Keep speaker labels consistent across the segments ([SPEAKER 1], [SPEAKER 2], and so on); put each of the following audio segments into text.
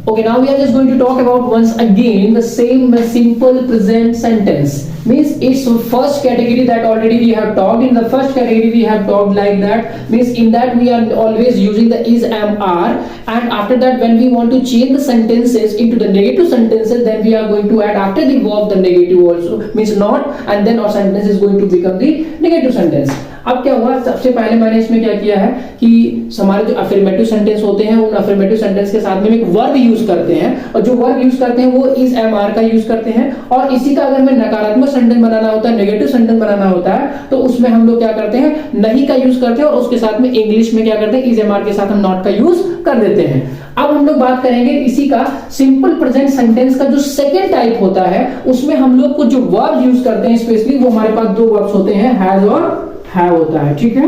[SPEAKER 1] Okay, now we are just going to talk about once again the same simple present sentence. Means it's first category that already we have talked. In the first category we have talked like that. Means in that we are always using the is, am, are, and after that when we want to change the sentences into the negative sentences, then we are going to add after the verb the negative also. Means not, and then our sentence is going to become the negative sentence. अब क्या हुआ, सबसे पहले मैंने इसमें क्या किया है कि हमारे जो अफर्मेटिव सेंटेंस होते हैं उन अफर्मेटिव सेंटेंस के साथ में एक वर्ब यूज करते हैं, और जो वर्ब यूज करते हैं वो इज, एम, आर का यूज करते हैं। और इसी का अगर मैं नकारात्मक सेंटेंस बनाना होता है, नेगेटिव सेंटेंस बनाना होता है, तो उसमें हम लोग क्या करते हैं, नहीं का यूज करते हैं, और उसके साथ में इंग्लिश में क्या करते हैं, इज, एम, आर के साथ हम नॉट का यूज कर देते हैं। अब हम लोग बात करेंगे इसी का सिंपल प्रेजेंट सेंटेंस का जो सेकेंड टाइप होता है, उसमें हम लोग को जो वर्ब यूज करते हैं स्पेशली वो हमारे पास दो वर्ब्स होते हैं, हैज और हैव होता है। ठीक है,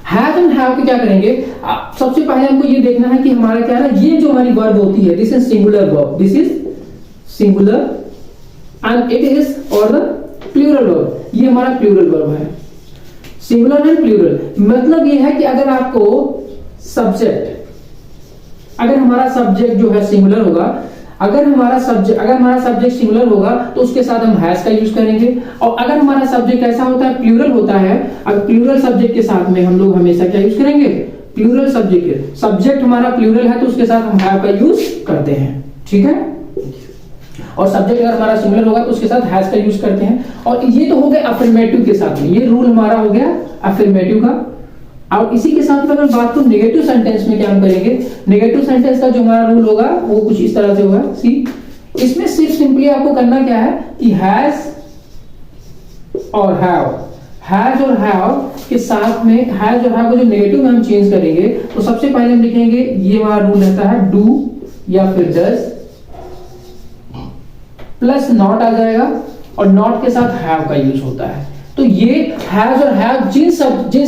[SPEAKER 1] हैव एंड हैव को क्या करेंगे, सबसे पहले हमको ये देखना है कि हमारा क्या है, ये जो हमारी वर्ब होती है, this is singular verb, this is singular and it is और द प्लूरल वर्ब, ये हमारा प्लूरल वर्ब है। सिंगुलर एंड प्लूरल मतलब ये है कि अगर आपको सब्जेक्ट, अगर हमारा सब्जेक्ट जो है सिंगुलर होगा, अगर हमारा सब्जेक्ट सिंगुलर होगा तो उसके साथ हम हैज का यूज करेंगे, और अगर हमारा सब्जेक्ट ऐसा होता है प्लूरल होता है, अब प्लूरल सब्जेक्ट के साथ में हम लोग हमेशा क्या यूज करेंगे, प्लूरल सब्जेक्ट, सब्जेक्ट हमारा प्लूरल है तो उसके साथ हम हैव का यूज करते हैं। ठीक है, और सब्जेक्ट अगर हमारा सिंगुलर होगा तो उसके साथ हैज का यूज करते हैं। और ये तो हो गया अफर्मेटिव के साथ में, ये रूल हमारा हो गया अफर्मेटिव का। और इसी के साथ में अगर बात करूं नेगेटिव सेंटेंस में क्या हम करेंगे, नेगेटिव सेंटेंस का जो हमारा रूल होगा वो कुछ इस तरह से होगा। सी, इसमें सिर्फ सिंपली आपको करना क्या है कि हैज और हैव, हैज और हैव के साथ में हैज और हैव को जो नेगेटिव में हम चेंज करेंगे तो सबसे पहले हम लिखेंगे, ये हमारा रूल रहता है डू या फिर डज प्लस नॉट आ जाएगा, और नॉट के साथ हैव का यूज होता है। तो ये हैज और हैव जिन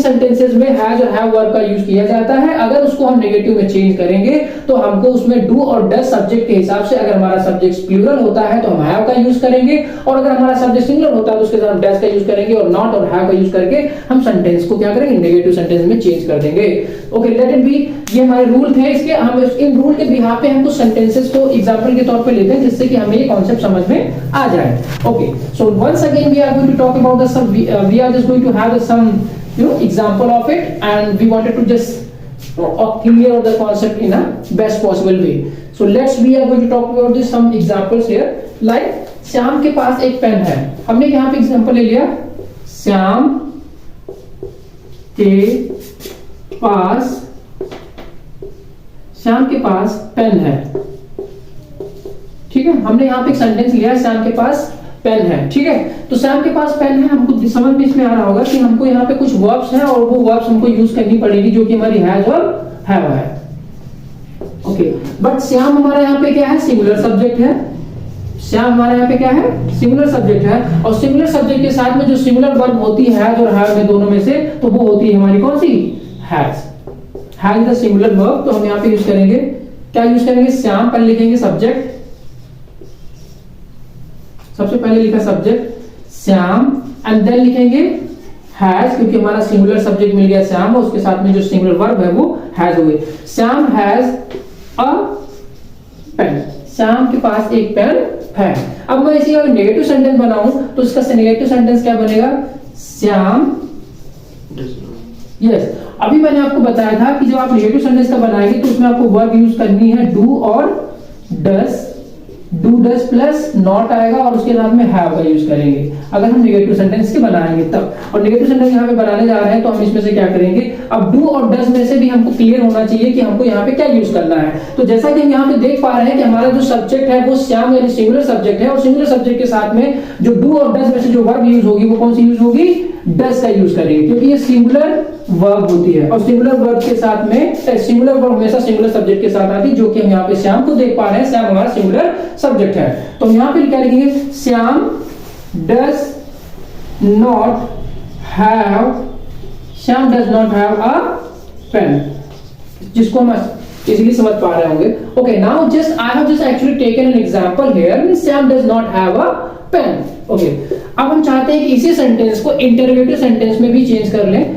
[SPEAKER 1] सेंटेंसेस में हैज और हैव वर्ब का यूज किया जाता है, अगर उसको हम नेगेटिव में चेंज करेंगे तो हमको उसमें डू और डज सब्जेक्ट के हिसाब से, अगर हमारा सब्जेक्ट प्लूरल होता है तो हम हैव का यूज करेंगे, और अगर हमारा सब्जेक्ट सिंगुलर होता है तो उसके साथ हम डज का यूज करेंगे, और नॉट और हैव का यूज करके हम सेंटेंस को क्या करेंगे, नेगेटिव सेंटेंस में चेंज कर देंगे। ओके, लेट इट बी, ये हमारे रूल थे। इसके हम इन रूल के बिहाफ पे हम कुछ सेंटेंसेस को एग्जांपल के तौर पे लेते हैं जिससे कि हमें ये कॉन्सेप्ट समझ में आ जाए। Okay, so once again we are going to talk about the sum, we are just going to have some example of it, and we wanted to just clear the concept in a best possible way. So we are going to talk about this some examples here. Like Shyam के पास एक pen है, हमने यहाँ पे example ले लिया, श्याम के पास पेन है। ठीक है, हमने यहाँ पे एक सेंटेंस लिया, श्याम के पास पेन है। ठीक है, तो श्याम के पास पेन है, हमको समझ में इसमें आ रहा होगा कि हमको यहाँ पे कुछ वर्ब्स हैं और वो वर्ब्स हमको यूज करनी पड़ेगी जो कि हमारी हैज और हैव है। ओके, बट श्याम हमारा यहाँ पे क्या है, सिंगुलर सब्जेक्ट है। श्याम हमारा यहाँ पे क्या है, सिंगुलर सब्जेक्ट है, और सिंगुलर सब्जेक्ट के साथ में जो सिंगुलर वर्ब होती है हैज और हैव में दोनों में से, तो वो होती है हमारी कौन सी, has. Has the singular verb, तो हम यहाँ पे यूज करेंगे, क्या यूज करेंगे, श्याम, पहले लिखेंगे सब्जेक्ट, सबसे पहले लिखा सब्जेक्ट श्याम, एंड देन लिखेंगे हैज, क्योंकि हमारा सिंगुलर सब्जेक्ट मिल गया श्याम, और उसके साथ में जो सिंगुलर वर्ब है वो हैज हो गई। Shyam has a pen, Shyam के पास एक पेन है। अब मैं इसी अगर नेगेटिव सेंटेंस बनाऊं तो इसका नेगेटिव सेंटेंस क्या बनेगा, श्याम, यस, अभी मैंने आपको बताया था कि जब आप नेगेटिव सेंटेंस का बनाएंगे तो उसमें आपको वर्ब यूज करनी है डू और does, do does plus not आएगा, और उसके साथ में हैव का यूज करेंगे अगर हम नेगेटिव सेंटेंस के बनाएंगे तब। और नेगेटिव सेंटेंस यहाँ पे बनाने जा रहे हैं तो हम इसमें से क्या करेंगे, अब डू और डज में से भी हमको क्लियर होना चाहिए कि हमको यहाँ पे क्या यूज करना है। तो जैसा कि हम यहाँ पे देख पा रहे हैं कि हमारा जो सब्जेक्ट है वो श्याम यानी सिंगुलर सब्जेक्ट है, और सिंगुलर सब्जेक्ट के साथ में जो डू और डज में से जो वर्ब यूज होगी वो कौन सी यूज होगी, डज का यूज करेंगे, क्योंकि ये सिंगुलर वर्ब होती है, और सिंगुलर वर्ब के साथ में सिंगुलर वर्ब हमेशा सिंगुलर सब्जेक्ट के साथ आती है, जो कि हम यहाँ पे श्याम को देख पा रहे हैं, श्याम हमारा सिंगुलर सब्जेक्ट है। तो हम यहाँ पे क्या लिखेंगे, Shyam does not have, Shyam does not have a pen, जिसको हम इजीली समझ पा रहे होंगे। Okay, now just I have just actually taken an example here, Shyam does not have a pen. Okay, अब हम चाहते हैं कि इसी सेंटेंस को इंटरोगेटिव सेंटेंस में भी चेंज कर लें।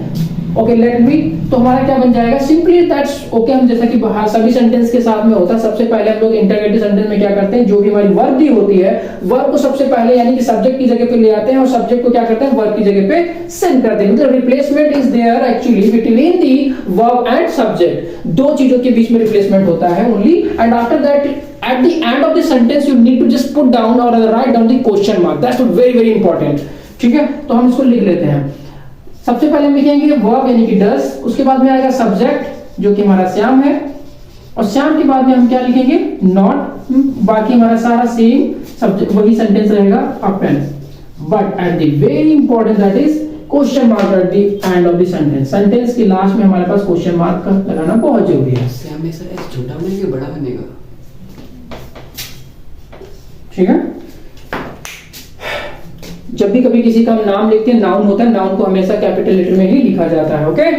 [SPEAKER 1] ओके, लेट मी तो हमारा क्या बन जाएगा, सिंपली दैट्स ओके। हम जैसा कि सभी सेंटेंस के साथ में होता है, सबसे पहले हम लोग इंटरगेटिव सेंटेंस में क्या करते हैं, जो भी हमारी वर्ब दी होती है, वर्ब को सबसे पहले यानी कि सब्जेक्ट की जगह पे ले आते हैं और सब्जेक्ट को क्या करते हैं, वर्ब की जगह पे सेंड करते हैं। मतलब replacement is there actually between the verb and subject, दो चीजों के बीच में रिप्लेसमेंट होता है only. And after that at the end of the sentence you need to just put down or write down the question mark, that's very very important, ठीक है। तो हम इसको लिख लेते हैं। सबसे पहले हम लिखेंगे verb यानी कि does, उसके बाद में आएगा subject जो कि हमारा श्याम है, और श्याम के बाद में हम क्या लिखेंगे, not, बाकी हमारा सारा सेम सब्जेक्ट वही सेंटेंस रहेगा अपन, but at the very important that is question mark at the end of the sentence, sentence के लास्ट में हमारे पास क्वेश्चन मार्क लगाना बहुत जरूरी है।
[SPEAKER 2] श्याम में सर छोटा बनेगा बड़ा बनेगा,
[SPEAKER 1] ठीक है। जब भी कभी किसी का नाम लिखते हैं, नाउन होता है, नाउन को हमेशा कैपिटल लेटर में ही लिखा जाता है, ओके।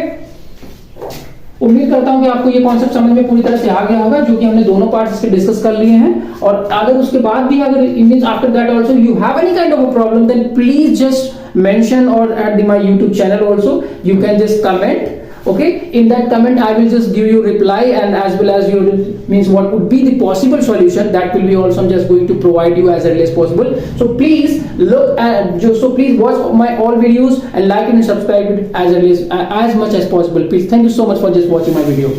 [SPEAKER 1] उम्मीद करता हूं कि आपको ये कॉन्सेप्ट समझ में पूरी तरह से आ गया होगा, जो कि हमने दोनों पार्ट्स इसके डिस्कस कर लिए हैं। और अगर उसके बाद भी अगर means after that also you have any kind of a problem, then please just mention or at my YouTube channel also you can just comment, okay। in that comment I will just give you reply, and as well as your means what would be the possible solution, that will be also I'm just going to provide you as early as possible। so please look at so please watch my all videos and like and subscribe it as early as much as possible, please। thank you so much for just watching my video।